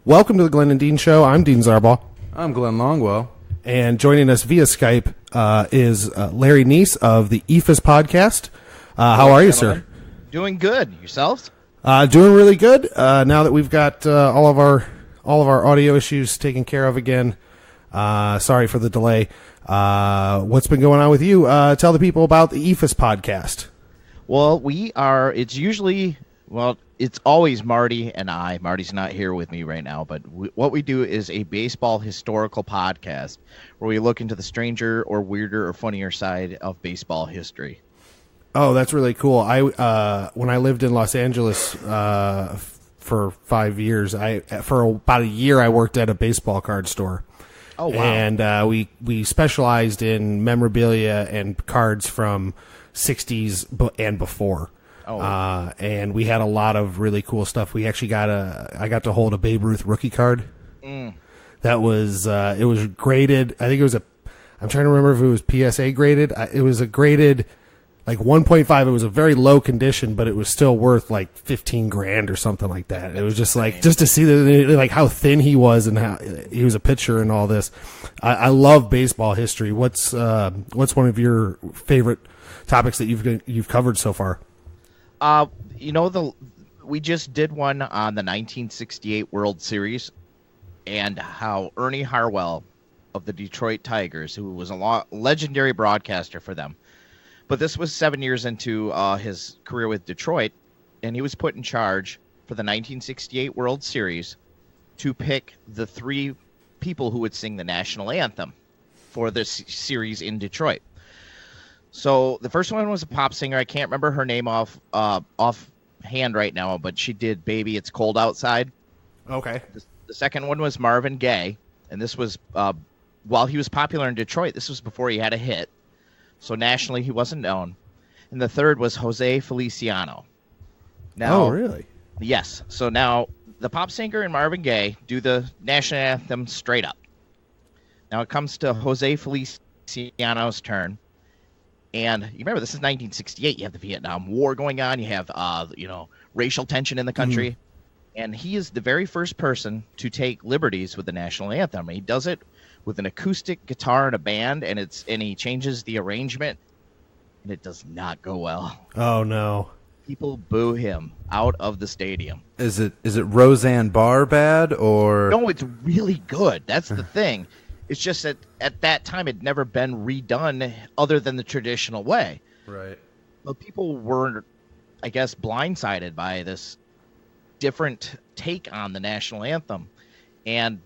Welcome to the Glenn and Dean Show. I'm Dean Zarbaugh. I'm Glenn Longwell. And joining us via Skype is Larry Neese of the Eephus Podcast. How are you, sir? Doing good. Yourselves? Doing really good. Now that we've got all of our audio issues taken care of again. Sorry for the delay. What's been going on with you? Tell the people about the Eephus Podcast. Well, it's always Marty and I. Marty's not here with me right now, but what we do is a baseball historical podcast where we look into the stranger or weirder or funnier side of baseball history. Oh, that's really cool. When I lived in Los Angeles for 5 years, for about a year I worked at a baseball card store. Oh, wow. And we specialized in memorabilia and cards from 60s and before. Oh. And we had a lot of really cool stuff. We actually I got to hold a Babe Ruth rookie card. That was, it was graded. I think I'm trying to remember if it was PSA graded. It was a graded like 1.5. It was a very low condition, but it was still worth like $15,000 or something like that. It was just like, just to see like how thin he was and how he was a pitcher and all this. I love baseball history. What's one of your favorite topics that you've covered so far? We just did one on the 1968 World Series and how Ernie Harwell of the Detroit Tigers, who was a legendary broadcaster for them, but this was 7 years into his career with Detroit, and he was put in charge for the 1968 World Series to pick the three people who would sing the national anthem for this series in Detroit. So the first one was a pop singer. I can't remember her name offhand right now, but she did "Baby, It's Cold Outside." Okay. The second one was Marvin Gaye, and this was while he was popular in Detroit. This was before he had a hit, so nationally he wasn't known. And the third was Jose Feliciano. Now, oh, really? Yes. So now the pop singer and Marvin Gaye do the national anthem straight up. Now it comes to Jose Feliciano's turn. And you remember, this is 1968. You have the Vietnam War going on. You have, racial tension in the country. Mm-hmm. And he is the very first person to take liberties with the national anthem. He does it with an acoustic guitar and a band, and he changes the arrangement, and it does not go well. Oh, no. People boo him out of the stadium. Is it Roseanne Barr bad, or? No, it's really good. That's the thing. It's just that at that time it had never been redone other than the traditional way. Right. But people were, I guess, blindsided by this different take on the national anthem. And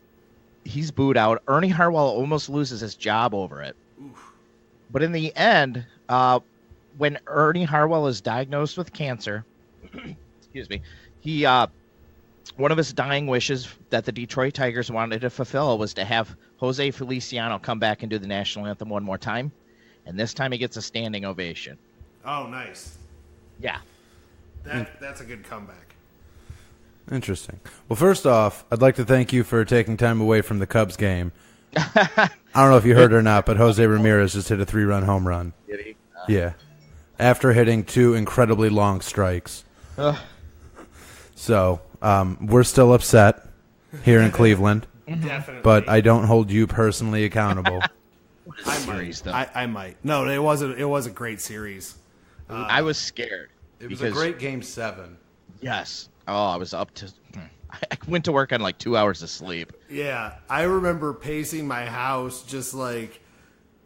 he's booed out. Ernie Harwell almost loses his job over it. Oof. But in the end, when Ernie Harwell is diagnosed with cancer, excuse me, he one of his dying wishes that the Detroit Tigers wanted to fulfill was to have Jose Feliciano come back and do the national anthem one more time. And this time he gets a standing ovation. Oh, nice. Yeah. That's a good comeback. Interesting. Well, first off, I'd like to thank you for taking time away from the Cubs game. I don't know if you heard or not, but Jose Ramirez just hit a 3-run home run. Did he? Yeah. After hitting 2 incredibly long strikes. So, we're still upset here in Cleveland. Definitely. But I don't hold you personally accountable. I might. No, it was a great series. I was scared. It was a great Game 7. Yes. Oh, I was up to... I went to work on like 2 hours of sleep. Yeah. I remember pacing my house just like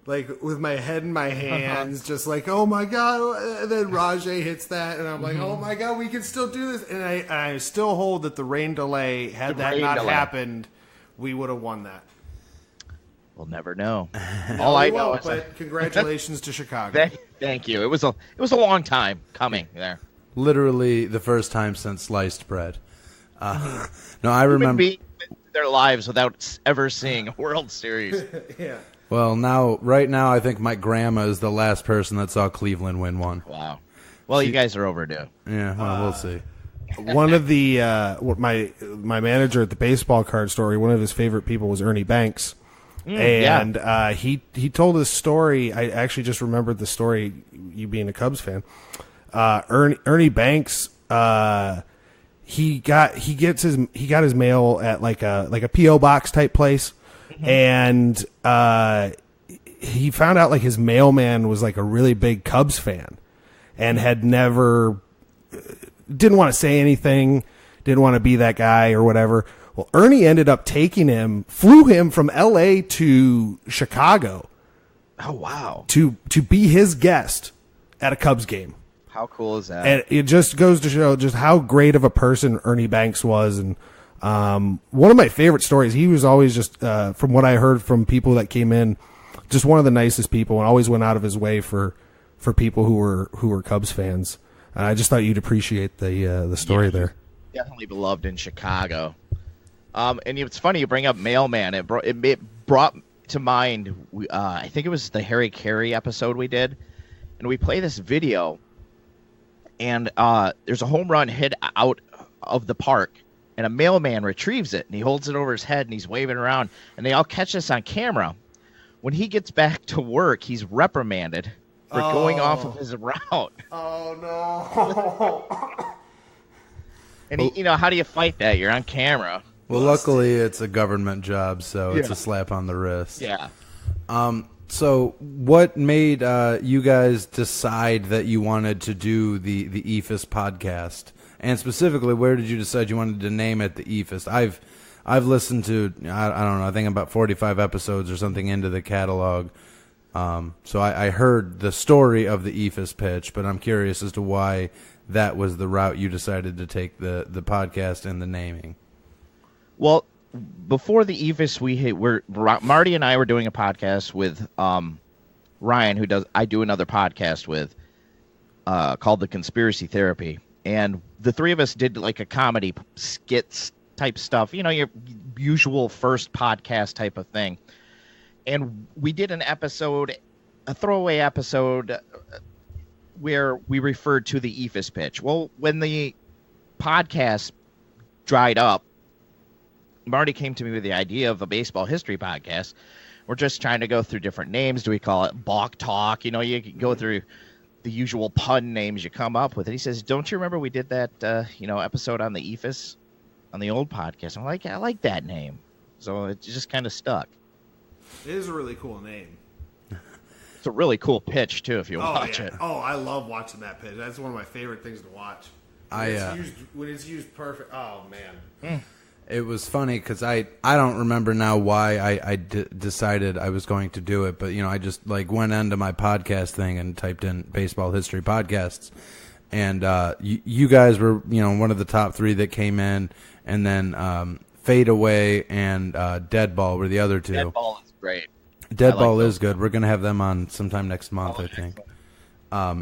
with my head in my hands, just like, oh my God. And then Rajay hits that, and I'm like, oh my God, we can still do this. And I still hold that the rain delay, had that not happened, we would have won that. We'll never know. All I know is but congratulations to Chicago. Thank you. It was a long time coming there. Literally the first time since sliced bread. No, I remember their lives without ever seeing a World Series. Yeah. Well, right now, I think my grandma is the last person that saw Cleveland win one. Wow. Well, you guys are overdue. Yeah, well, we'll see. One of the my manager at the baseball card store, one of his favorite people was Ernie Banks. And he told this story. I actually just remembered the story. you being a Cubs fan. Ernie Banks, he got his mail at like a PO box type place, and he found out like his mailman was like a really big Cubs fan, and had never didn't want to say anything, didn't want to be that guy or whatever. Well, Ernie ended up flew him from L.A. to Chicago. Oh wow! To be his guest at a Cubs game. How cool is that? And it just goes to show just how great of a person Ernie Banks was. And one of my favorite stories, he was always just, from what I heard from people that came in, just one of the nicest people, and always went out of his way for people who were Cubs fans. And I just thought you'd appreciate the story there. Definitely beloved in Chicago. And it's funny you bring up Mailman. It brought to mind, I think it was the Harry Carey episode we did, and we play this video, and there's a home run hit out of the park, and a mailman retrieves it, and he holds it over his head, and he's waving around, and they all catch this on camera. When he gets back to work, he's reprimanded for going off of his route. Oh no! And how do you fight that? You're on camera. Well, luckily it's a government job, so it's a slap on the wrist. Yeah. So what made you guys decide that you wanted to do the Eephus podcast? And specifically, where did you decide you wanted to name it the Eephus? I've listened to, I don't know, I think about 45 episodes or something into the catalog. So I heard the story of the Eephus pitch, but I'm curious as to why that was the route you decided to take the podcast and the naming. Well, before the Eephus, Marty and I were doing a podcast with Ryan, I do another podcast with, called The Conspiracy Therapy, and the three of us did like a comedy skits type stuff, your usual first podcast type of thing. And we did an episode, a throwaway episode, where we referred to the Eephus pitch. Well, when the podcast dried up, Marty came to me with the idea of a baseball history podcast. We're just trying to go through different names. Do we call it Balk Talk? You can go through the usual pun names you come up with. And he says, don't you remember we did that, episode on the Eephus on the old podcast? I'm like, I like that name. So it just kind of stuck. It is a really cool name. It's a really cool pitch, too, if you watch it. Oh, I love watching that pitch. That's one of my favorite things to watch. When it's used perfect. Oh, man. It was funny because I don't remember now why I decided I was going to do it, but I just went into my podcast thing and typed in baseball history podcasts, and you guys were one of the top three that came in, and then Fade Away and Dead Ball were the other two. Dead Ball is great. Dead Ball is good. We're gonna have them on sometime next month, I think.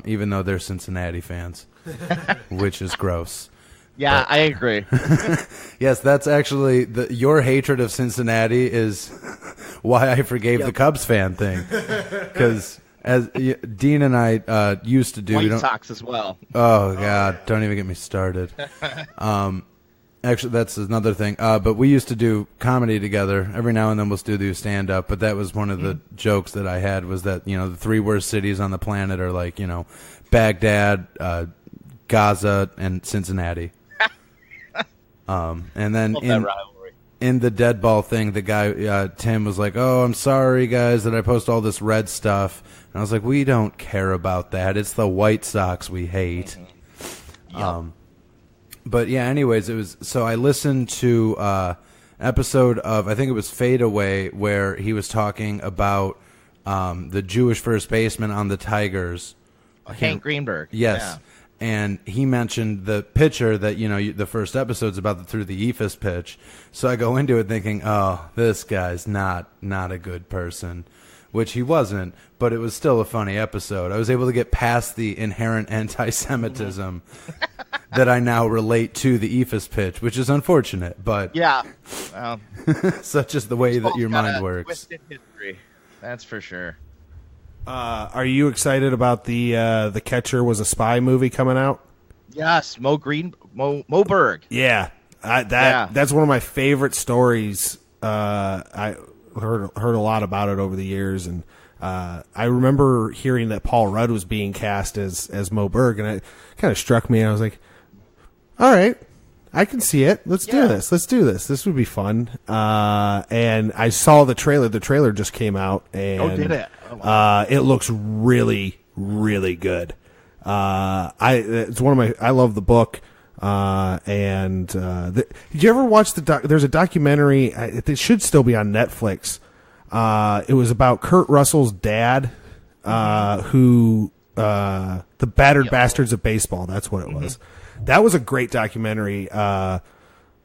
Even though they're Cincinnati fans, which is gross. Yeah, I agree. Yes, that's actually your hatred of Cincinnati is why I forgave the Cubs fan thing. Because as Dean and I used to do, White Sox as well. Oh God, don't even get me started. Actually, that's another thing. But we used to do comedy together. Every now and then we'll still do stand up. But that was one of the jokes that I had was that the three worst cities on the planet are Baghdad, Gaza, and Cincinnati. And then in the Dead Ball thing, the guy, Tim, was like, oh, I'm sorry, guys, that I post all this red stuff. And I was like, we don't care about that. It's the White Sox we hate. Yep. But, yeah, anyways, so I listened to an episode of, I think it was Fade Away, where he was talking about the Jewish first baseman on the Tigers. Hank Greenberg. Yes. Yeah. And he mentioned the pitcher that, the first episode's about through the Eephus pitch. So I go into it thinking, oh, this guy's not a good person, which he wasn't, but it was still a funny episode. I was able to get past the inherent anti-Semitism that I now relate to the Eephus pitch, which is unfortunate, but yeah, well, such is the way that your mind works. Twisted history, that's for sure. Are you excited about the Catcher Was a Spy movie coming out? Yes, Mo Berg. Yeah, that's one of my favorite stories. I heard a lot about it over the years, and I remember hearing that Paul Rudd was being cast as Mo Berg, and it kind of struck me. And I was like, all right, I can see it. Let's do this. This would be fun. And I saw the trailer. The trailer just came out, and did it? Oh, wow. It looks really, really good. It's one of my. I love the book. Did you ever watch there's a documentary, it should still be on Netflix. It was about Kurt Russell's dad, the Battered Bastards of Baseball. That's what it was. That was a great documentary.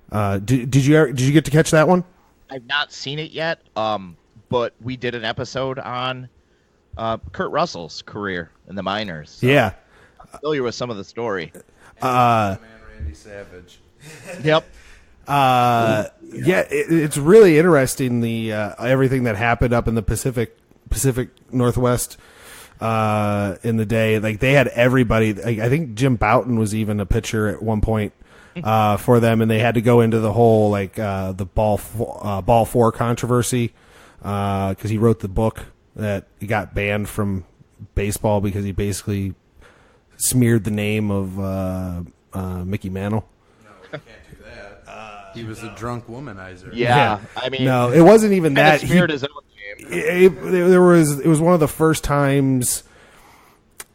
Did you get to catch that one? I've not seen it yet. But we did an episode on, Kurt Russell's career in the minors. So Yeah. I'm familiar with some of the story. Randy Savage. Yep. It's really interesting, the everything that happened up in the Pacific Northwest in the day. Like, they had everybody. Like, I think Jim Bouton was even a pitcher at one point for them, and they had to go into the whole the ball four controversy because he wrote the book that he got banned from baseball because he basically smeared the name of Mickey Mantle. No, we can't do that. He was a drunk womanizer. Yeah. I mean, no, it wasn't even that. He smeared his own name. It was one of the first times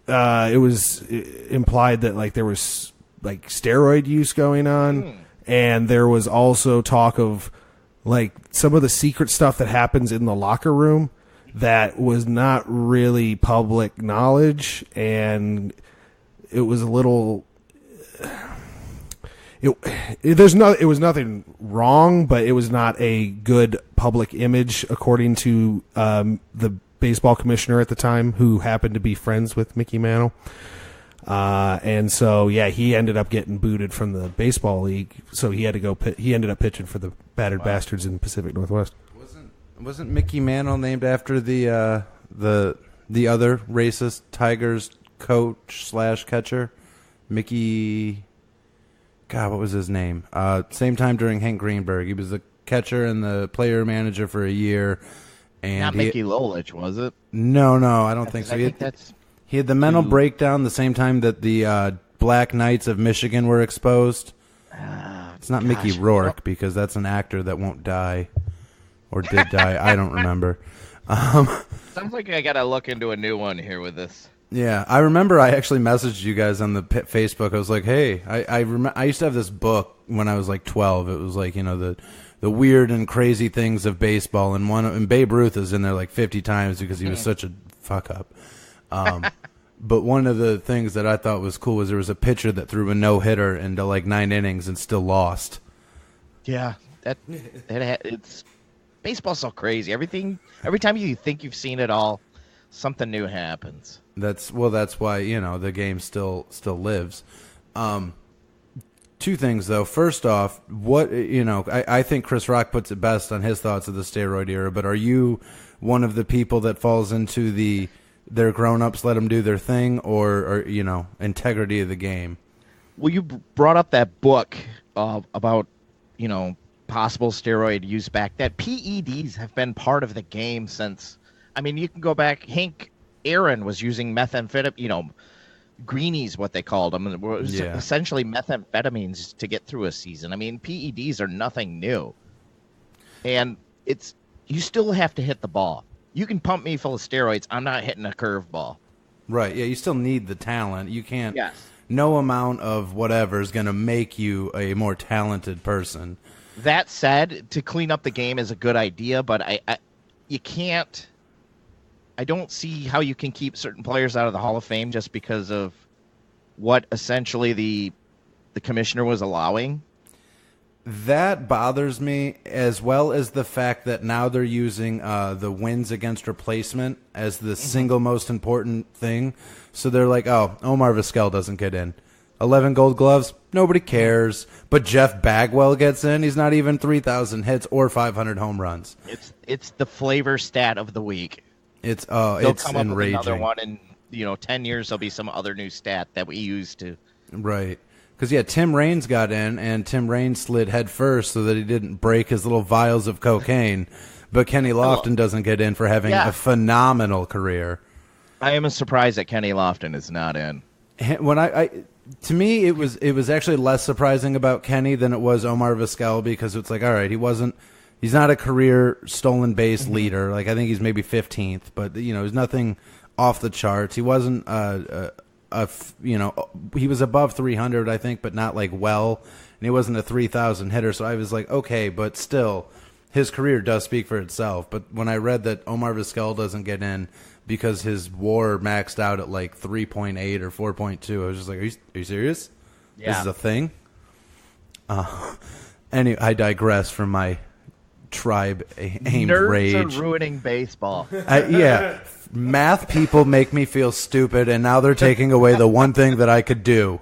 it was implied that there was steroid use going on, and there was also talk of some of the secret stuff that happens in the locker room that was not really public knowledge, and it was a little. It was nothing wrong, but it was not a good public image, according to the baseball commissioner at the time, who happened to be friends with Mickey Mantle. And so, he ended up getting booted from the baseball league. So he had to go. He ended up pitching for the Battered Bastards in the Pacific Northwest. Wasn't Mickey Mantle named after the other racist Tigers coach / catcher, Mickey? God, what was his name? Same time during Hank Greenberg. He was the catcher and the player manager for a year. And Not Mickey Lolich, was it? No, I don't think so. He had the mental breakdown the same time that the Black Knights of Michigan were exposed. It's not Mickey Rourke, because that's an actor that won't die. Or did die. I don't remember. Sounds like I got to look into a new one here with this. Yeah, I remember I actually messaged you guys on the Facebook. I was like, hey, I used to have this book when I was 12. It was the weird and crazy things of baseball, and Babe Ruth is in there 50 times because he was such a fuck up. But one of the things that I thought was cool was there was a pitcher that threw a no-hitter into 9 innings and still lost. Yeah, it's baseball's so crazy. Every time you think you've seen it all, something new happens. That's why the game still lives. Two things though. First off, I think Chris Rock puts it best on his thoughts of the steroid era. But are you one of the people that falls into they're grown-ups, let them do their thing, or integrity of the game? Well, you brought up that book about possible steroid use back. That PEDs have been part of the game since. I mean, you can go back. Hank Aaron was using methamphetamine, greenies, what they called them. It was essentially methamphetamines to get through a season. I mean, PEDs are nothing new. And you still have to hit the ball. You can pump me full of steroids. I'm not hitting a curveball. Right. Yeah, you still need the talent. You can't. Yes. No amount of whatever is going to make you a more talented person. That said, to clean up the game is a good idea, but you can't. I don't see how you can keep certain players out of the Hall of Fame just because of what essentially the commissioner was allowing. That bothers me, as well as the fact that now they're using the wins against replacement as the single most important thing. So they're like, oh, Omar Vizquel doesn't get in. 11 gold gloves, nobody cares. But Jeff Bagwell gets in. He's not even 3,000 hits or 500 home runs. It's the flavor stat of the week. It's They'll come up enraging. with another one in 10 years. There'll be some other new stat that we used to. Right. Because, Tim Raines got in, and Tim Raines slid head first so that he didn't break his little vials of cocaine. but Kenny Lofton doesn't get in for having a phenomenal career. I am surprised that Kenny Lofton is not in. When to me, it was actually less surprising about Kenny than it was Omar Vizquel, because it's like, all right, he's not a career stolen base leader. Like, I think he's maybe 15th, but he's nothing off the charts. He wasn't he was above 300, I think, but not like and he wasn't a 3,000 hitter. So I was like, okay, but still, his career does speak for itself. But when I read that Omar Vizquel doesn't get in because his WAR maxed out at like 3.8 or 4.2, I was just like, are you serious? Yeah. This is a thing? Anyway, I digress from my tribe-aimed Nerds rage. are ruining baseball. Math people make me feel stupid, and now they're taking away the one thing that I could do.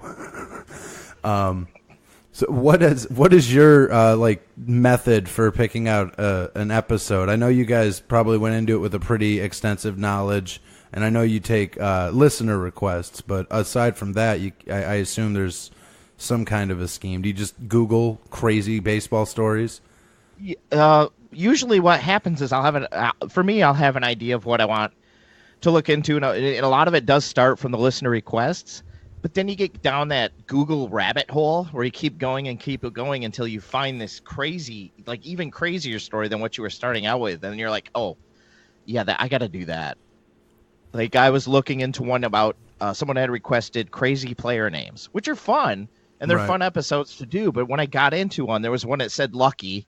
So what is your method for picking out an episode? I know you guys probably went into it with a pretty extensive knowledge, and I know you take listener requests. But aside from that, I assume there's some kind of a scheme. Do you just Google crazy baseball stories? Usually, what happens is I'll have an idea of what I want to look into, and a lot of it does start from the listener requests. But then you get down that Google rabbit hole where you keep going and keep it going until you find this crazy, like even crazier story than what you were starting out with. And you're like, oh, yeah, I got to do that. Like I was looking into one about someone had requested crazy player names, which are fun, and they're fun episodes to do. But when I got into one, there was one that said Lucky,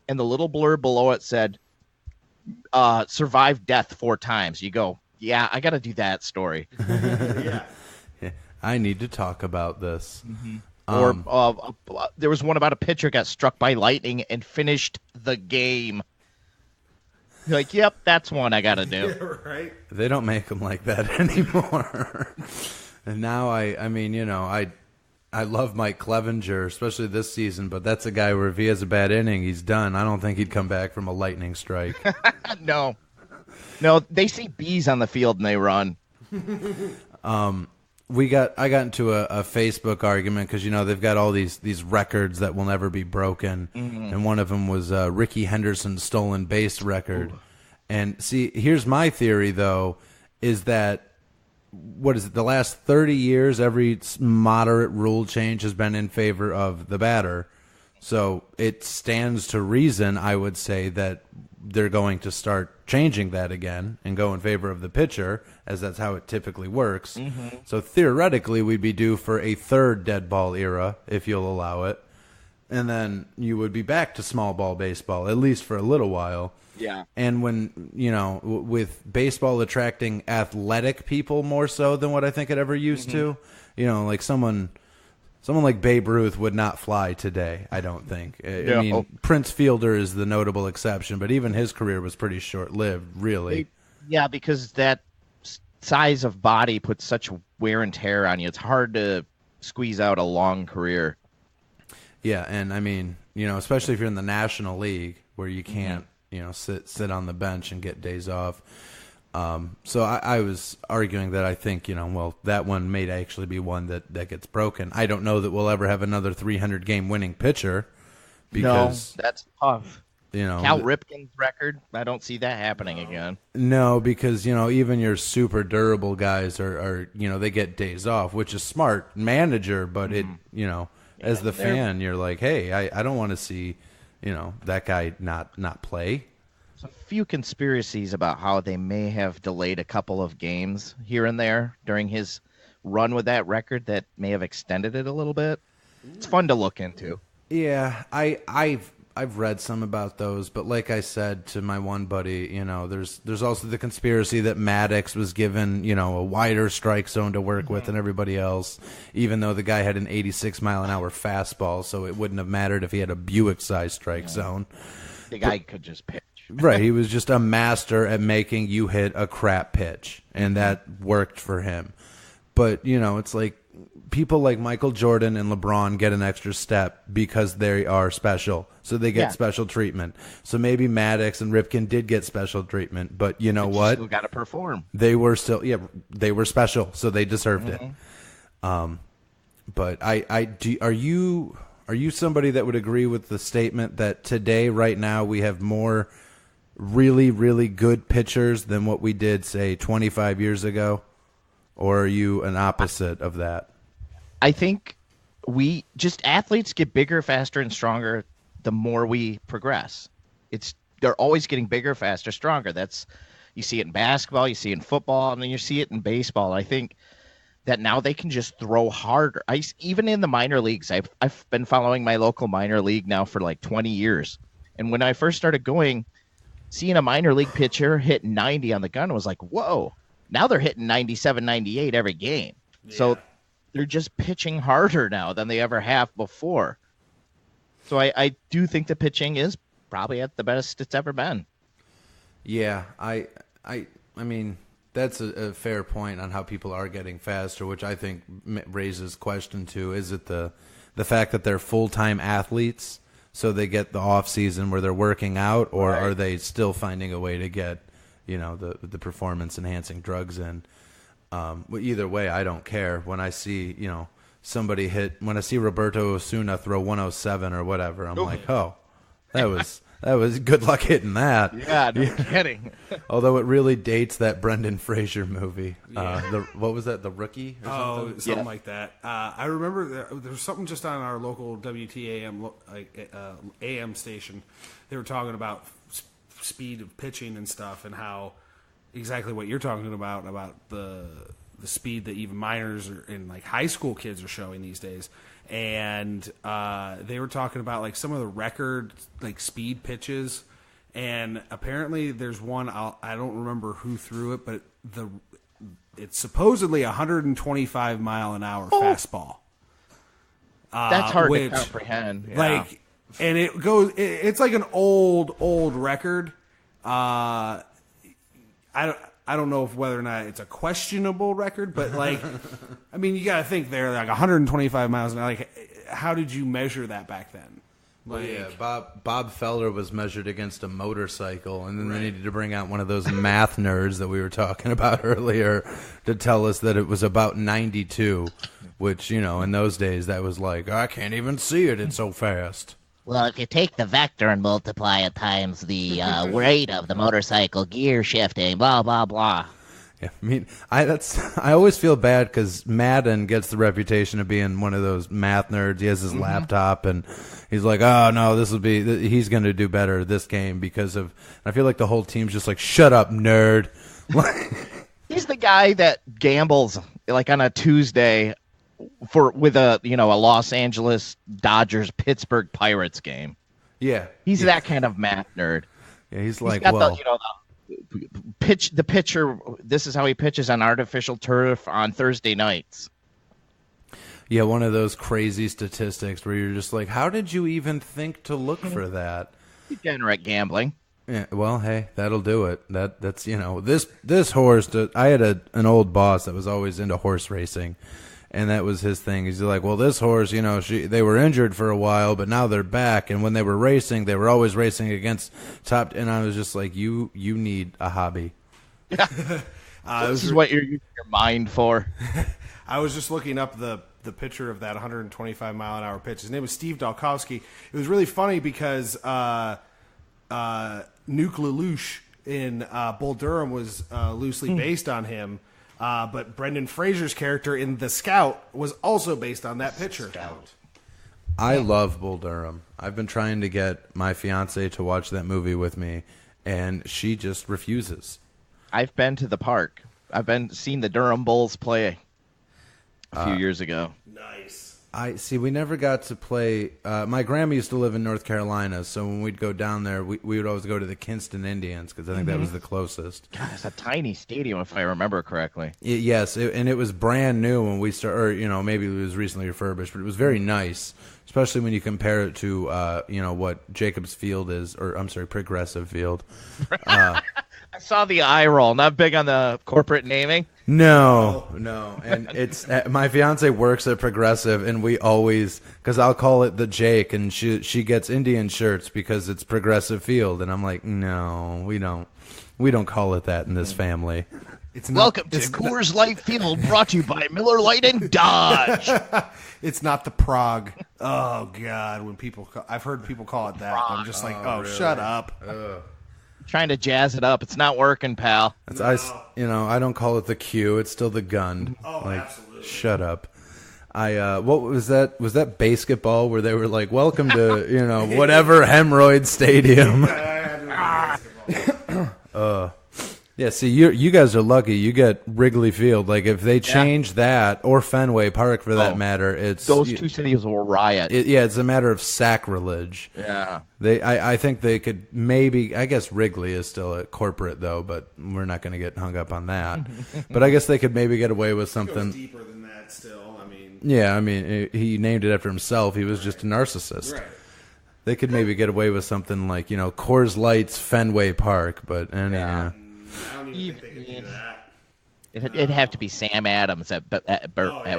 and the little blurb below it said survived death 4 times. You go, yeah, I got to do that story. Yeah. I need to talk about this. Mm-hmm. Or there was one about a pitcher got struck by lightning and finished the game. You're like, yep, that's one I got to do. Yeah, right? They don't make them like that anymore. And now I love Mike Clevenger, especially this season, but that's a guy where if he has a bad inning, he's done. I don't think he'd come back from a lightning strike. No, they see bees on the field and they run. I got into a Facebook argument because they've got all these records that will never be broken, and one of them was Ricky Henderson's stolen base record. Ooh. And see, here's my theory though, is that the last 30 years, every moderate rule change has been in favor of the batter. So it stands to reason, I would say, that they're going to start changing that again and go in favor of the pitcher, as that's how it typically works. Mm-hmm. So theoretically, we'd be due for a third dead ball era, if you'll allow it. And then you would be back to small ball baseball, at least for a little while. Yeah. And when, with baseball attracting athletic people more so than what I think it ever used to, like someone like Babe Ruth would not fly today, I don't think. I mean, Prince Fielder is the notable exception, but even his career was pretty short-lived, really. Yeah, because that size of body puts such wear and tear on you. It's hard to squeeze out a long career. Yeah, and I mean, especially if you're in the National League where you can't, sit on the bench and get days off. So I was arguing that I think, that one may actually be one that gets broken. I don't know that we'll ever have another 300-game winning pitcher. Because, no, that's tough. Cal Ripken. Ripken's record, I don't see that happening again. No, because, even your super durable guys are they get days off, which is smart manager, but as the fan, you're like, hey, I don't want to see, that guy not play. A few conspiracies about how they may have delayed a couple of games here and there during his run with that record that may have extended it a little bit. It's fun to look into. Yeah, I've read some about those, but like I said to my one buddy, there's also the conspiracy that Maddox was given, a wider strike zone to work with than everybody else, even though the guy had an 86-mile-an-hour fastball, so it wouldn't have mattered if he had a Buick-sized strike zone. The guy could just pitch. Right, he was just a master at making you hit a crap pitch, and that worked for him. But, it's like people like Michael Jordan and LeBron get an extra step because they are special, so they get special treatment. So maybe Maddox and Ripken did get special treatment, but you know what? Still got to perform. They were they were special, so they deserved it. But are you somebody that would agree with the statement that today, right now, we have more really, really good pitchers than what we did, say, 25 years ago? Or are you an opposite of that? I think athletes get bigger, faster, and stronger the more we progress. They're always getting bigger, faster, stronger. You see it in basketball, you see it in football, and then you see it in baseball. I think that now they can just throw harder. Even in the minor leagues, I've been following my local minor league now for like 20 years. And when I first started going, seeing a minor league pitcher hit 90 on the gun was like, whoa. Now they're hitting 97, 98 every game. Yeah. So they're just pitching harder now than they ever have before. So I do think the pitching is probably at the best it's ever been. Yeah, I mean, that's a fair point on how people are getting faster, which I think raises question too. Is it the fact that they're full-time athletes, so they get the off season where they're working out, or right. Are they still finding a way to get, the performance enhancing drugs in? Either way, I don't care. When I see, when I see Roberto Osuna throw 107 or whatever, I'm like, oh, that was good luck hitting that. Yeah, no kidding. Although it really dates that Brendan Fraser movie. Yeah. What was that, The Rookie? Or something like that. I remember there was something just on our local WTAM AM station. They were talking about speed of pitching and stuff, and how exactly what you're talking about the speed that even minors and like high school kids are showing these days. And they were talking about like some of the record like speed pitches, and apparently there's one I don't remember who threw it, but it's supposedly 125 mile an hour fastball. That's hard to comprehend. Yeah. Like, and it's like an old record. I don't know whether or not it's a questionable record, but like, I mean, you got to think they're like 125 miles an hour. Like, how did you measure that back then? Well, yeah, Bob Feller was measured against a motorcycle, and then they needed to bring out one of those math nerds that we were talking about earlier to tell us that it was about 92, which, in those days, that was like, I can't even see it. It's so fast. Well, if you take the vector and multiply it times the rate of the motorcycle gear shifting, blah, blah, blah. Yeah, I mean, I always feel bad because Madden gets the reputation of being one of those math nerds. He has his laptop, and he's like, oh, no, he's going to do better this game because of, I feel like the whole team's just like, shut up, nerd. He's the guy that gambles like on a Tuesday with a Los Angeles Dodgers Pittsburgh Pirates game. Yeah, he's that kind of math nerd. Yeah, he's like, the pitcher. This is how he pitches on artificial turf on Thursday nights. Yeah, one of those crazy statistics where you're just like, how did you even think to look for that? Degenerate gambling. Yeah, well, hey, that'll do it. That's this horse. I had an old boss that was always into horse racing. And that was his thing. He's like, well, this horse, they were injured for a while, but now they're back. And when they were racing, they were always racing against top. And I was just like, you need a hobby. Yeah. This is what you're using your mind for. I was just looking up the picture of that 125 mile an hour pitch. His name was Steve Dalkowski. It was really funny because Nuke Lelouch in Bull Durham was loosely based on him. But Brendan Fraser's character in The Scout was also based on that pitcher. I love Bull Durham. I've been trying to get my fiance to watch that movie with me, and she just refuses. I've been to the park. I've seen the Durham Bulls play a few years ago. Nice. We never got to play. My grandma used to live in North Carolina, so when we'd go down there, we would always go to the Kinston Indians because I think that was the closest. God, it's a tiny stadium, if I remember correctly. Yes, and it was brand new when we started, or maybe it was recently refurbished, but it was very nice, especially when you compare it to, what Jacobs Field is, or I'm sorry, Progressive Field. I saw the eye roll. Not big on the corporate naming. No. And it's my fiance works at Progressive, and we always, because I'll call it the Jake, and she gets Indian shirts because it's Progressive Field, and I'm like, no, we don't call it that in this family. Welcome to Coors Light Field, brought to you by Miller Lite and Dodge. It's not the Prague. Oh God, I've heard people call it that. I'm just like, oh, really? Shut up. trying to jazz it up. It's not working, pal. I don't call it the Q. It's still the gun. Oh, absolutely. Shut up. What was that? Was that basketball where they were like, "Welcome to whatever hemorrhoid stadium"? Yeah. See, you guys are lucky. You get Wrigley Field. Like if they change that or Fenway Park for that matter, it's those two cities will riot. It's a matter of sacrilege. Yeah. I think they could maybe. I guess Wrigley is still a corporate though, but we're not going to get hung up on that. But I guess they could maybe get away with something. It goes deeper than that still. Yeah, he named it after himself. He was just a narcissist. Right. They could maybe get away with something like, Coors Light's Fenway Park, but I don't even think they could do that. It'd have to be Sam Adams at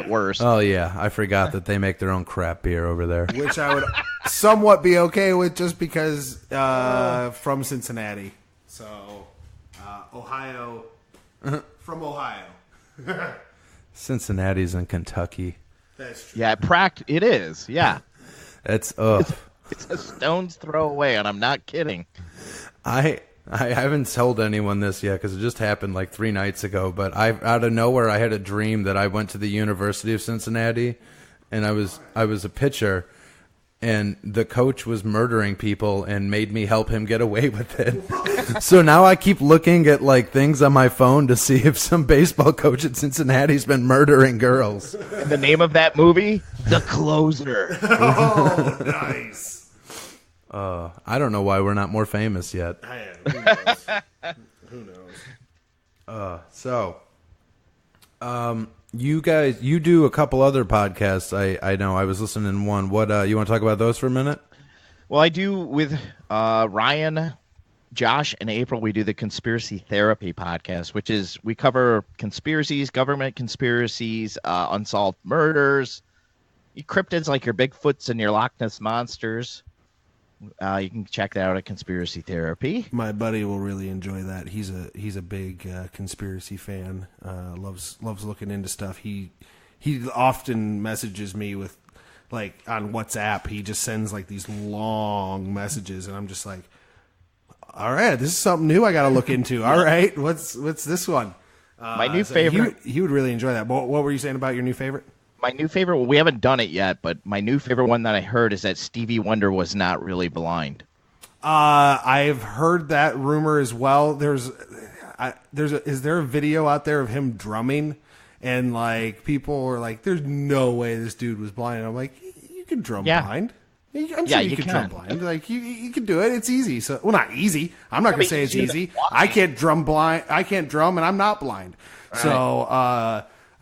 worst. Oh, yeah. I forgot that they make their own crap beer over there. Which I would somewhat be okay with just because from Cincinnati. So, Ohio. From Ohio. Cincinnati's in Kentucky. That's true. Yeah, it is. Yeah. It's a stone's throw away, and I'm not kidding. I haven't told anyone this yet because it just happened like 3 nights ago. But out of nowhere, I had a dream that I went to the University of Cincinnati, and I was a pitcher, and the coach was murdering people and made me help him get away with it. So now I keep looking at like things on my phone to see if some baseball coach at Cincinnati's been murdering girls. And the name of that movie, The Closer. Oh, nice. I don't know why we're not more famous yet. Who knows? So, you guys, you do a couple other podcasts. I know. I was listening to one. What you want to talk about those for a minute? Well, I do with Ryan, Josh, and April. We do the Conspiracy Therapy podcast, which is we cover conspiracies, government conspiracies, unsolved murders, cryptids like your Bigfoots and your Loch Ness monsters. You can check that out at Conspiracy Therapy. My buddy will really enjoy that. He's a big conspiracy fan. Loves looking into stuff. He often messages me with like on WhatsApp. He just sends like these long messages, and I'm just like, all right, this is something new I got to look into. All right, what's this one? My new favorite. He would really enjoy that. What were you saying about your new favorite? My new favorite, well, we haven't done it yet, but my new favorite one that I heard is that Stevie Wonder was not really blind. I've heard that rumor as well. Is there a video out there of him drumming? And like people are like, there's no way this dude was blind. And I'm like, you can drum blind. I'm sure you can drum blind. Like you can do it. It's easy. So, well, not easy. I'm not going to say it's easy. I can't drum blind. I can't drum, and I'm not blind. Right. So,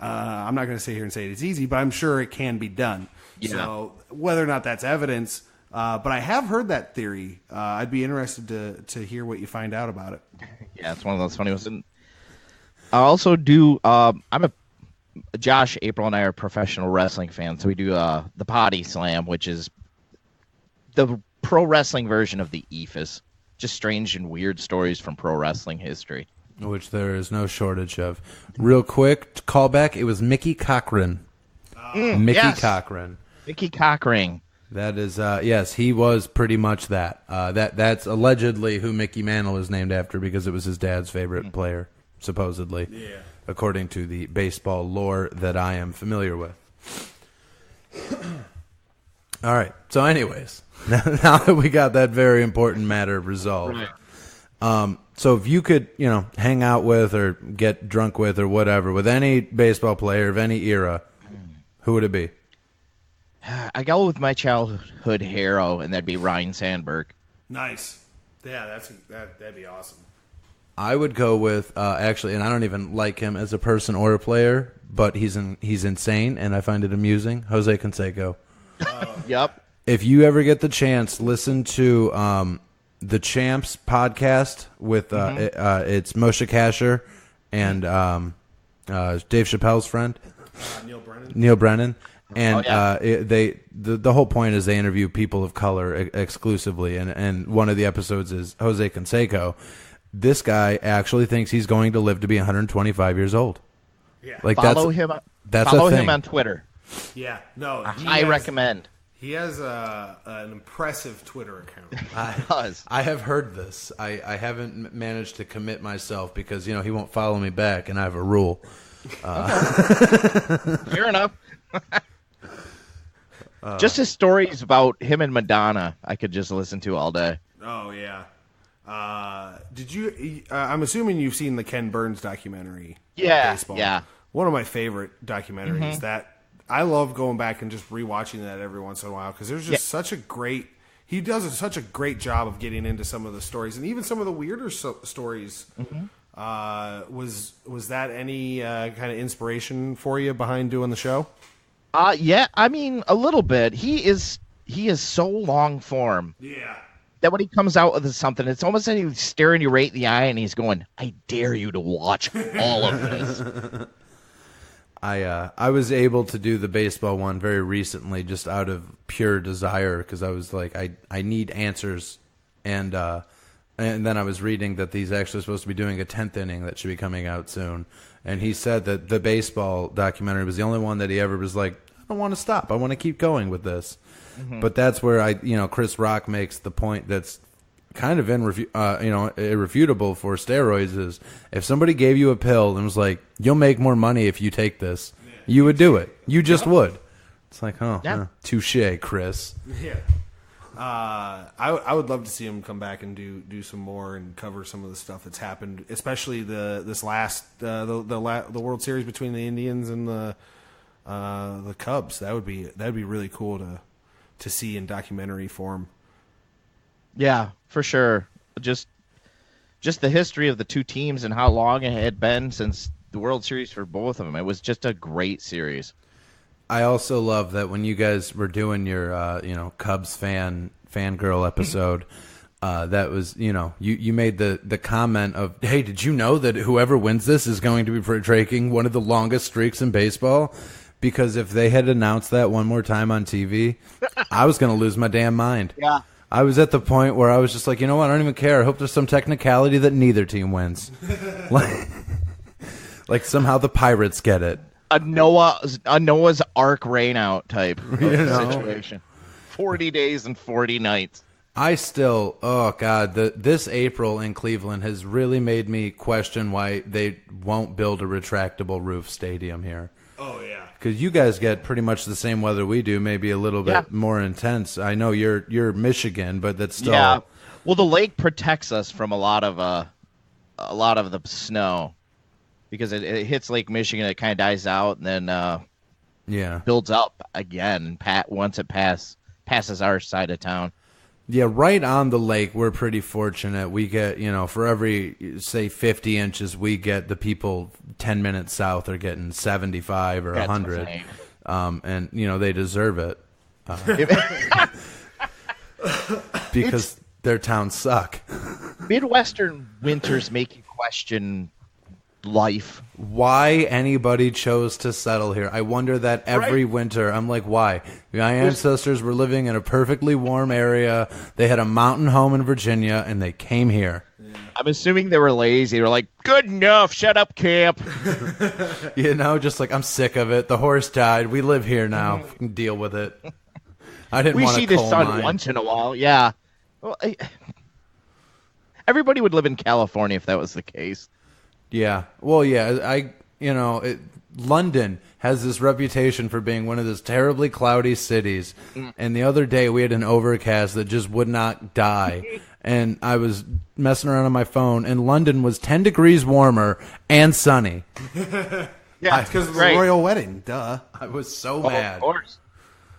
I'm not going to sit here and say it's easy, but I'm sure it can be done. Yeah. So whether or not that's evidence, but I have heard that theory. I'd be interested to hear what you find out about it. Yeah, it's one of those funny ones. And I also do. Josh, April, and I are professional wrestling fans, so we do the Potty Slam, which is the pro wrestling version of the Eephus. Just strange and weird stories from pro wrestling history. Which there is no shortage of. Real quick callback, it was Mickey Cochran. Mickey Cochran. Mickey Cochran. That is, yes, he was pretty much that. That's allegedly who Mickey Mantle is named after because it was his dad's favorite player, supposedly. Yeah. According to the baseball lore that I am familiar with. All right. So anyways, now that we got that very important matter resolved. Right. So if you could, hang out with or get drunk with or whatever with any baseball player of any era, who would it be? I go with my childhood hero, and that'd be Ryan Sandberg. Nice. Yeah, that'd be awesome. I would go with actually, and I don't even like him as a person or a player, but he's insane, and I find it amusing. Jose Canseco. Yep. If you ever get the chance, listen to the Champs podcast with it's Moshe Kasher and Dave Chappelle's friend Neil Brennan, and the whole point is they interview people of color exclusively, and one of the episodes is Jose Canseco. This guy actually thinks he's going to live to be 125 years old. Yeah, follow him. That's follow a thing. him on Twitter. Yeah, no, I recommend. He has an impressive Twitter account. I have heard this. I haven't managed to commit myself because, he won't follow me back, and I have a rule. Fair enough. Just his stories about him and Madonna, I could just listen to all day. Oh, yeah. Did you? I'm assuming you've seen the Ken Burns documentary. Yeah, Baseball. yeah. One of my favorite documentaries. That I love going back and just rewatching that every once in a while because there's just such a great. He does such a great job of getting into some of the stories and even some of the weirder stories. Was that any kind of inspiration for you behind doing the show? Yeah. I mean, a little bit. He is so long form. Yeah. That when he comes out with something, it's almost like he's staring you right in the eye and he's going, I dare you to watch all of this. I was able to do the baseball one very recently just out of pure desire because I was like, I need answers. And then I was reading that he's actually supposed to be doing a 10th inning that should be coming out soon. And he said that the baseball documentary was the only one that he ever was like, I don't want to stop. I want to keep going with this. But that's where Chris Rock makes the point that's kind of irrefutable for steroids is if somebody gave you a pill and was like, you'll make more money if you take this, you would do it. You just would. It's like, touche, Chris. Yeah. I would love to see him come back and do some more and cover some of the stuff that's happened, especially this last the World Series between the Indians and the Cubs. That'd be really cool to see in documentary form. Yeah, for sure. Just the history of the two teams and how long it had been since the World Series for both of them. It was just a great series. I also love that when you guys were doing your Cubs fangirl episode, that was you made the comment of, hey, did you know that whoever wins this is going to be breaking one of the longest streaks in baseball? Because if they had announced that one more time on TV, I was going to lose my damn mind. Yeah. I was at the point where I was just like, you know what? I don't even care. I hope there's some technicality that neither team wins. like somehow the Pirates get it. A Noah's Ark rainout type situation. 40 days and 40 nights. I still, this April in Cleveland has really made me question why they won't build a retractable roof stadium here. Oh, yeah. Because you guys get pretty much the same weather we do, maybe a little bit more intense. I know you're Michigan, but that's still... Yeah. Well, the lake protects us from a lot of the snow because it hits Lake Michigan, it kind of dies out, and then builds up again once it passes our side of town. Yeah, right on the lake, we're pretty fortunate. We get, for every, say, 50 inches, we get the people 10 minutes south are getting 75 or 100. And, they deserve it. Because their towns suck. Midwestern winters make you question life. Why anybody chose to settle here. I wonder that every winter. I'm like, why? My ancestors were living in a perfectly warm area. They had a mountain home in Virginia, and they came here. Yeah. I'm assuming they were lazy. They were like, good enough. Shut up, camp. Just like, I'm sick of it. The horse died. We live here now. We can deal with it. I didn't want to see the sun once in a while. Yeah. Well, everybody would live in California if that was the case. Yeah. Well, yeah, London has this reputation for being one of those terribly cloudy cities. And the other day we had an overcast that just would not die. And I was messing around on my phone, and London was 10 degrees warmer and sunny. Yeah, it's because of the royal wedding. Duh. I was so mad. Of course.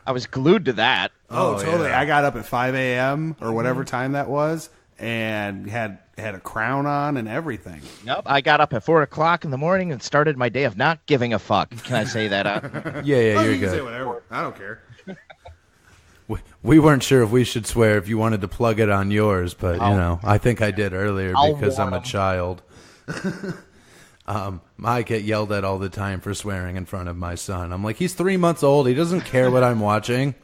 I was glued to that. Oh, totally. Yeah. I got up at 5 a.m. or whatever time that was and had a crown on and everything. Nope. I got up at 4 o'clock in the morning and started my day of not giving a fuck. Can I say that? Yeah, you're you good. Can say whatever. I don't care. We weren't sure if we should swear if you wanted to plug it on yours, but, I think I did earlier because I'm a child. I get yelled at all the time for swearing in front of my son. I'm like, he's 3 months old. He doesn't care what I'm watching.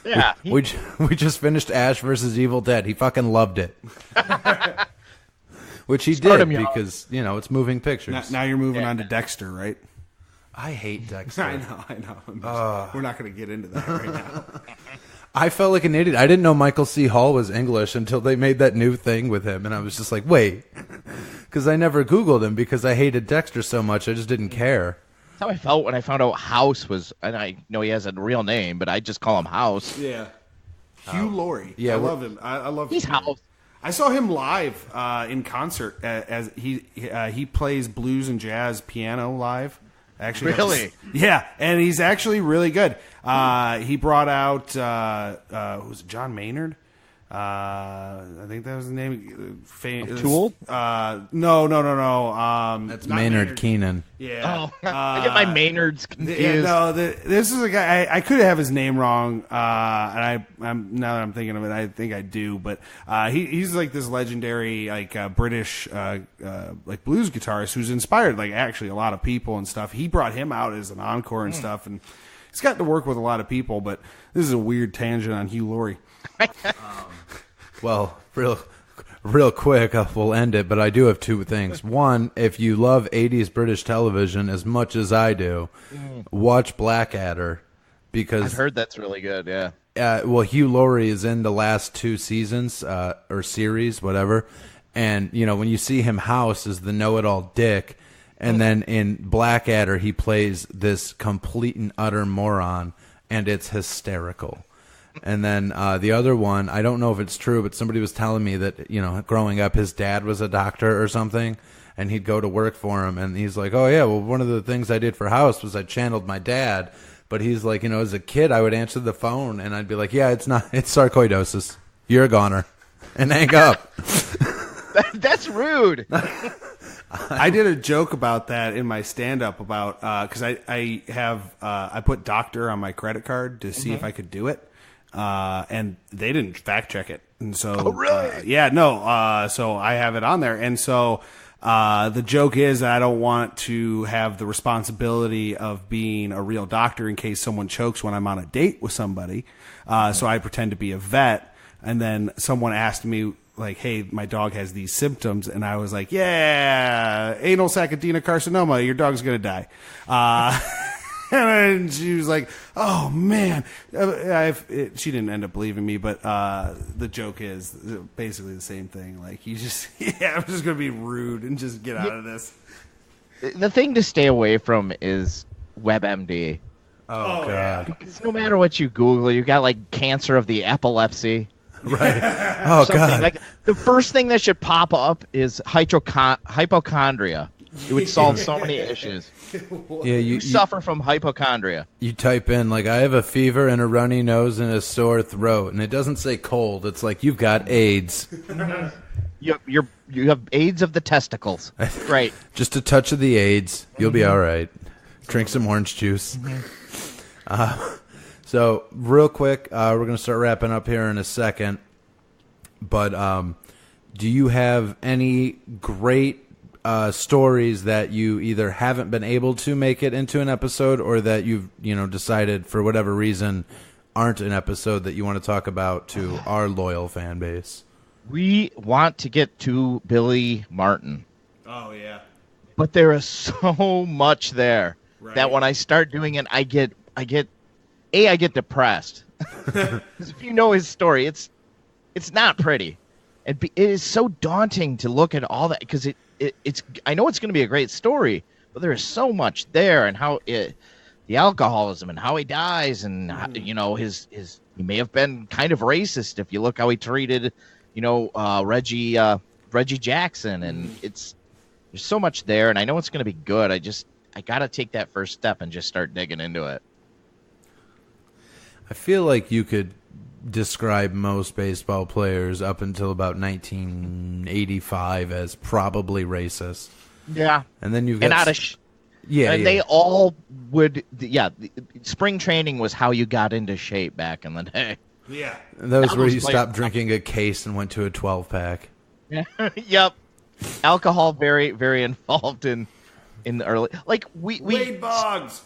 Yeah. We just finished Ash versus Evil Dead. He fucking loved it. Which he did because, it's moving pictures. Now you're moving on to Dexter, right? I hate Dexter. I know. We're not going to get into that right now. I felt like an idiot. I didn't know Michael C. Hall was English until they made that new thing with him, and I was just like, wait, because I never Googled him because I hated Dexter so much. I just didn't care. That's how I felt when I found out House was, and I know he has a real name, but I just call him House. Yeah. Hugh Laurie. Yeah, I love him. I love He's him. House. I saw him live in concert as he plays blues and jazz piano live. Actually, Really? Yeah, and he's actually really good. He brought out was it John Maynard? I think that was the name. Tool? No. That's not Maynard Keenan. Yeah. Oh, I get my Maynards confused. Yeah, no, this is a guy. I could have his name wrong, and I'm now that I'm thinking of it, I think I do. But he's like this legendary, like British, like blues guitarist who's inspired like actually a lot of people and stuff. He brought him out as an encore and stuff, and he's gotten to work with a lot of people. But this is a weird tangent on Hugh Laurie. Well, real quick, we'll end it, but I do have two things. One, if you love 80s British television as much as I do, watch Blackadder, because I've heard that's really good, yeah. well, Hugh Laurie is in the last two seasons, or series, whatever, and, you know, when you see him, House is the know-it-all dick, and then in Blackadder, he plays this complete and utter moron, and it's hysterical. And then the other one, I don't know if it's true, but somebody was telling me that, you know, growing up, his dad was a doctor or something, and he'd go to work for him, and he's like, oh, yeah, well, one of the things I did for House was I channeled my dad. But he's like, you know, as a kid, I would answer the phone, and I'd be like, yeah, it's sarcoidosis. You're a goner. And hang up. That's rude. I did a joke about that in my stand-up about because I put doctor on my credit card to see if I could do it. And they didn't fact check it. And so, so I have it on there. And so, the joke is that I don't want to have the responsibility of being a real doctor in case someone chokes when I'm on a date with somebody. So I pretend to be a vet. And then someone asked me, like, hey, my dog has these symptoms. And I was like, yeah, anal sac adenocarcinoma, your dog's going to die. And she was like, "Oh man!" She didn't end up believing me, but the joke is basically the same thing. Like, you just, I'm just gonna be rude and just get out of this. The thing to stay away from is WebMD. Oh, God. Because no matter what you Google, you got like cancer of the epilepsy. Right. Oh, God. Like, the first thing that should pop up is hypochondria. It would solve so many issues. Yeah, you suffer from hypochondria. You type in, like, I have a fever and a runny nose and a sore throat, and it doesn't say cold. It's like, you've got AIDS. You have AIDS of the testicles. Right. Just a touch of the AIDS. You'll be all right. Drink some orange juice. So, real quick, we're going to start wrapping up here in a second. But do you have any great stories that you either haven't been able to make it into an episode, or that you've decided for whatever reason aren't an episode that you want to talk about to our loyal fan base? We want to get to Billy Martin. Oh yeah, but there is so much there that when I start doing it, I get depressed. Because if you know his story, it's not pretty. It is so daunting to look at all that, because it's I know it's going to be a great story, but there is so much there, and how the alcoholism and how he dies, and how, his he may have been kind of racist if you look how he treated Reggie Jackson, and there's so much there, and I know it's going to be good. I got to take that first step and just start digging into it. I feel like you could describe most baseball players up until about 1985 as probably racist. Yeah. And then you've got... They all would... Yeah, spring training was how you got into shape back in the day. Yeah. And that was where you stopped drinking a case and went to a 12-pack. Yep. Alcohol very, very involved in the early... Like, Wade Boggs!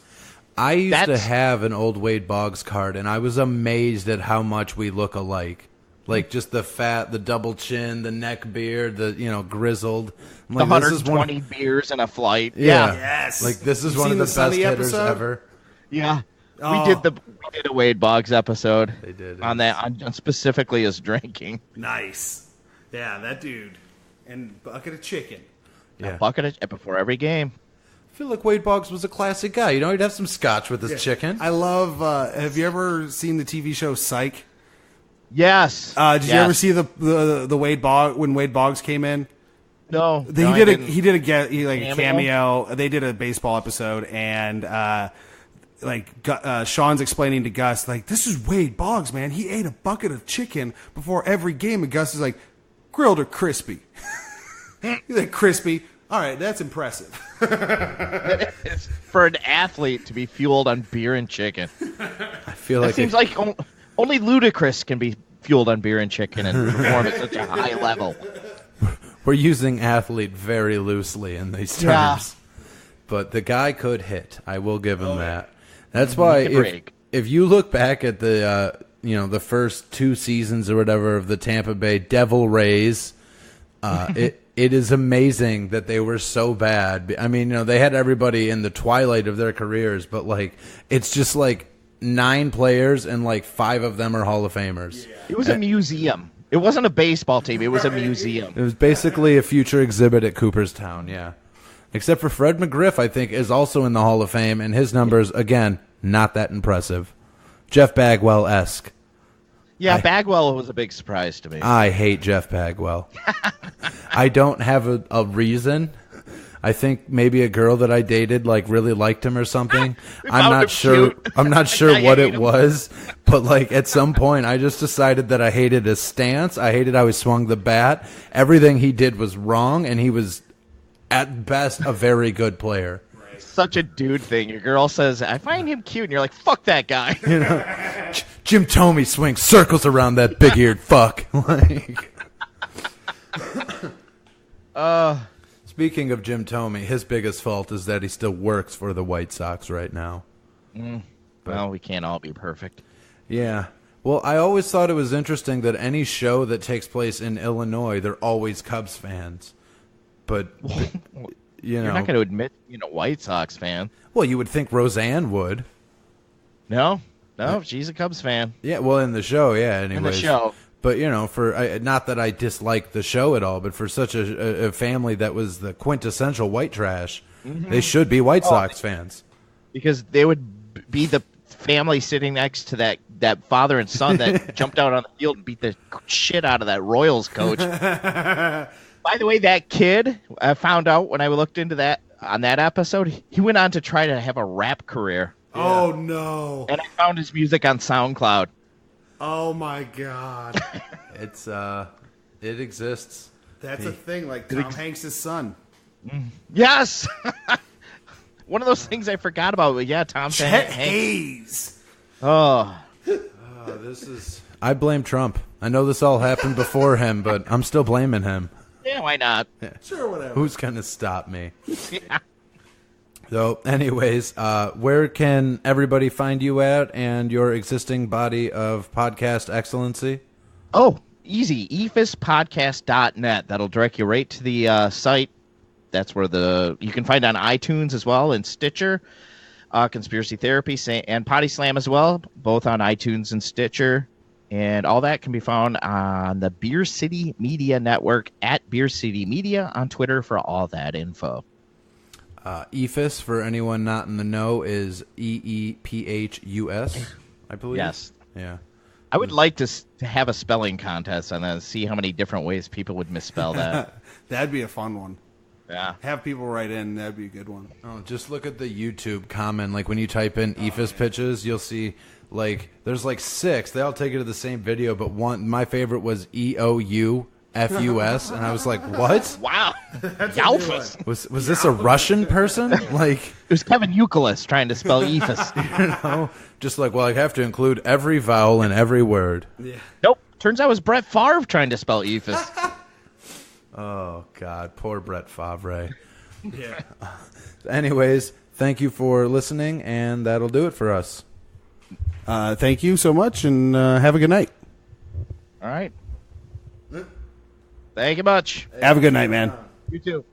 I used to have an old Wade Boggs card, and I was amazed at how much we look alike. Like, just the fat, the double chin, the neck beard, the, grizzled. Like, 120 beers in a flight. Yeah. Yes. Like, this is one of the best hitters ever. Yeah. We did a Wade Boggs episode. They did on that, on specifically his drinking. Nice. Yeah, that dude. And bucket of chicken. Yeah. A bucket of, before every game. I feel like Wade Boggs was a classic guy. You know, he'd have some scotch with his chicken. I love. Have you ever seen the TV show Psych? Yes. Did you ever see the Wade Boggs when Wade Boggs came in? No. He did a cameo. They did a baseball episode, and Sean's explaining to Gus, like, this is Wade Boggs, man. He ate a bucket of chicken before every game, and Gus is like, grilled or crispy? He's like, crispy. All right, that's impressive. For an athlete to be fueled on beer and chicken. I feel like it seems like only Ludacris can be fueled on beer and chicken and perform at such a high level. we're using athlete very loosely in these terms. Yeah. But the guy could hit. I will give him that. That's why if you look back at the the first 2 seasons or whatever of the Tampa Bay Devil Rays, it is amazing that they were so bad. I mean, they had everybody in the twilight of their careers, but it's just 9 players and 5 of them are Hall of Famers. Yeah. It was a museum. It wasn't a baseball team. It was a museum. It was basically a future exhibit at Cooperstown, yeah. Except for Fred McGriff, I think, is also in the Hall of Fame, and his numbers, again, not that impressive. Jeff Bagwell-esque. Yeah, Bagwell was a big surprise to me. I hate Jeff Bagwell. I don't have a reason. I think maybe a girl that I dated really liked him or something. I'm not sure. I'm not sure what it was, but at some point I just decided that I hated his stance. I hated how he swung the bat. Everything he did was wrong, and he was at best a very good player. Such a dude thing. Your girl says, "I find him cute," and you're like, "Fuck that guy." Jim Thome swings circles around that big-eared fuck. Speaking of Jim Thome, his biggest fault is that he still works for the White Sox right now. Well, we can't all be perfect. Yeah. Well, I always thought it was interesting that any show that takes place in Illinois, they're always Cubs fans. But, You're not going to admit being a White Sox fan. Well, you would think Roseanne would. No, she's a Cubs fan. Yeah, well, in the show, yeah, anyways. In the show. But, for not that I dislike the show at all, but for such a family that was the quintessential white trash, they should be White Sox fans. Because they would be the family sitting next to that father and son that jumped out on the field and beat the shit out of that Royals coach. By the way, that kid, I found out when I looked into that on that episode, he went on to try to have a rap career. Yeah. Oh, no. And I found his music on SoundCloud. Oh, my God. It exists. That's a thing, Tom Hanks' son. Yes! One of those things I forgot about, but yeah, Tom Chet Hanks. Hayes. I blame Trump. I know this all happened before him, but I'm still blaming him. Yeah, why not? Yeah. Sure, whatever. Who's going to stop me? Yeah. So, anyways, where can everybody find you at and your existing body of podcast excellency? Oh, easy. EephusPodcast.net. That'll direct you right to the site. That's where you can find on iTunes as well and Stitcher. Conspiracy Therapy and Potty Slam as well, both on iTunes and Stitcher. And all that can be found on the Beer City Media Network at Beer City Media on Twitter for all that info. Eephus, for anyone not in the know, is EEPHUS, I believe. Yes. Yeah. I would like to have a spelling contest on that and see how many different ways people would misspell that. That'd be a fun one. Yeah. Have people write in. That'd be a good one. Oh, just look at the YouTube comment. When you type in Eephus pitches, you'll see, there's 6. They all take it to the same video, but my favorite was EOUFUS, and I was like, what? Wow. Eephus. Was this a Russian person? It was Kevin Youkilis trying to spell Eephus. Just I have to include every vowel in every word. Yeah. Nope. Turns out it was Brett Favre trying to spell Eephus. Oh, God. Poor Brett Favre. Yeah. Anyways, thank you for listening, and that'll do it for us. Thank you so much, and have a good night. All right. Thank you much. Have a good night, man. You too.